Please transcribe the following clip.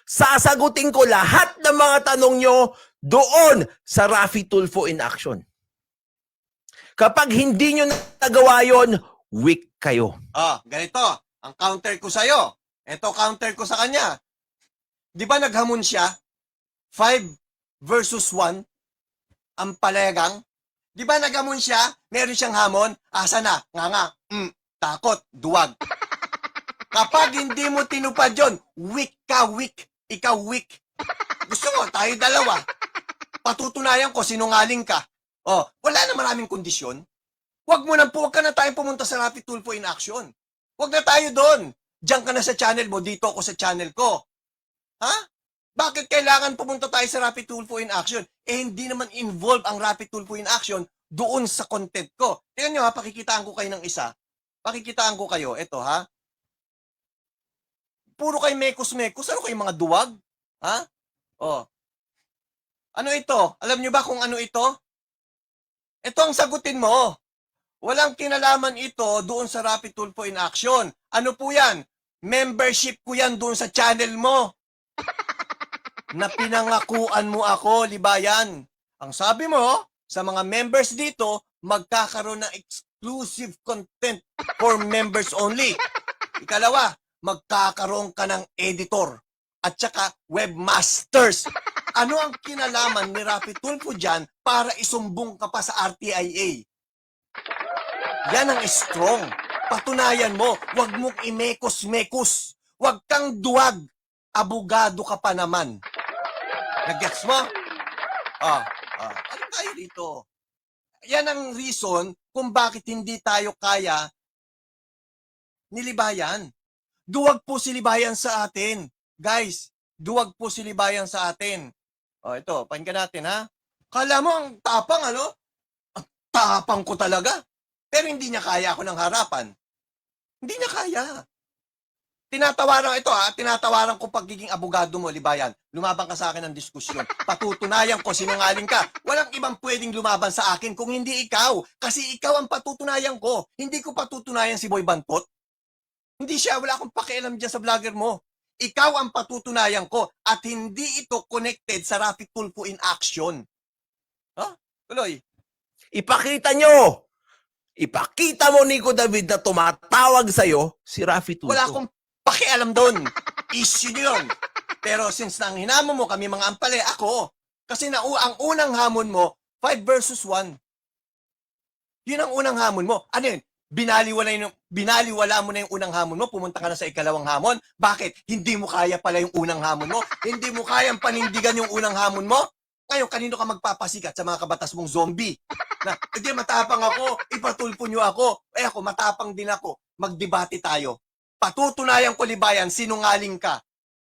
Sasagutin ko lahat ng mga tanong nyo doon sa Raffy Tulfo in Action. Kapag hindi nyo nagawa yon, weak kayo. Ganito. Ang counter ko sa'yo. Ito counter ko sa kanya. Di ba naghamon siya? 5 versus 1. Ang palayagang. Di ba naghamon siya? Meron siyang hamon. Asa na? Nga. Takot. Duwag. Kapag hindi mo tinupad yun, weak ka, weak. Ikaw weak. Gusto mo, tayo dalawa. Patutunayan ko, sinungaling ka. Wala na maraming kondisyon. Huwag ka na tayo pumunta sa Raffy Tulfo in Action. Huwag na tayo doon. Diyan ka na sa channel mo, dito ako sa channel ko. Ha? Bakit kailangan pumunta tayo sa Raffy Tulfo in Action? Hindi naman involved ang Raffy Tulfo in Action doon sa content ko. Tingnan nyo ha, pakikitaan ko kayo ng isa. Pakikitaan ko kayo, eto ha. Puro kayo mekos-mekos. Ano kayo mga duwag? Ha? Ano ito? Alam nyo ba kung ano ito? Ito ang sagutin mo. Walang kinalaman ito doon sa Raffy Tulfo in Action. Ano po yan? Membership ko yan doon sa channel mo. Na pinangakuan mo ako, Libayan. Ang sabi mo, sa mga members dito, magkakaroon ng exclusive content for members only. Ikalawa, magkakaroon ka ng editor at saka webmasters. Ano ang kinalaman ni Raffy Tulfo dyan para isumbong ka pa sa RTIA? Yan ang strong. Patunayan mo, wag mong imekos-mekos. Wag kang duwag. Abogado ka pa naman. Nag-gets mo? Ano tayo dito? Yan ang reason kung bakit hindi tayo kaya ni Libayan. Duwag po si Libayan sa atin. Guys, duwag po si Libayan sa atin. Ito, pakinggan natin ha. Kala mo ang tapang, ano? Ang tapang ko talaga. Pero hindi niya kaya ako ng harapan. Hindi niya kaya. Tinatawaran ko pagiging abogado mo, Libayan. Lumaban ka sa akin ng diskusyon. Patutunayan ko, sinungaling ka. Walang ibang pwedeng lumaban sa akin kung hindi ikaw. Kasi ikaw ang patutunayan ko. Hindi ko patutunayan si Boy Bantot. Hindi siya, wala akong pakialam dyan sa vlogger mo. Ikaw ang patutunayan ko at hindi ito connected sa Raffy Tulfo in Action. Tuloy. Ipakita nyo! Ipakita mo, Nico David, na tumatawag sa'yo si Raffy Tulfo. Wala akong pakialam doon. Issue nyo yun. Pero since nang hinamon mo kami mga ampale, ako. Kasi ang unang hamon mo, 5 versus 1. Yun ang unang hamon mo. Ano yun? Binaliwala mo na yung unang hamon mo, pumunta ka na sa ikalawang hamon. Bakit? Hindi mo kaya pala yung unang hamon mo? Hindi mo kayang panindigan yung unang hamon mo? Ngayon, kanino ka magpapasikat sa mga kabatas mong zombie? Hindi, matapang ako, ipatulpo nyo ako. Ako, matapang din ako. Magdebate tayo. Patutunayan ko, Libayan, sinungaling ka.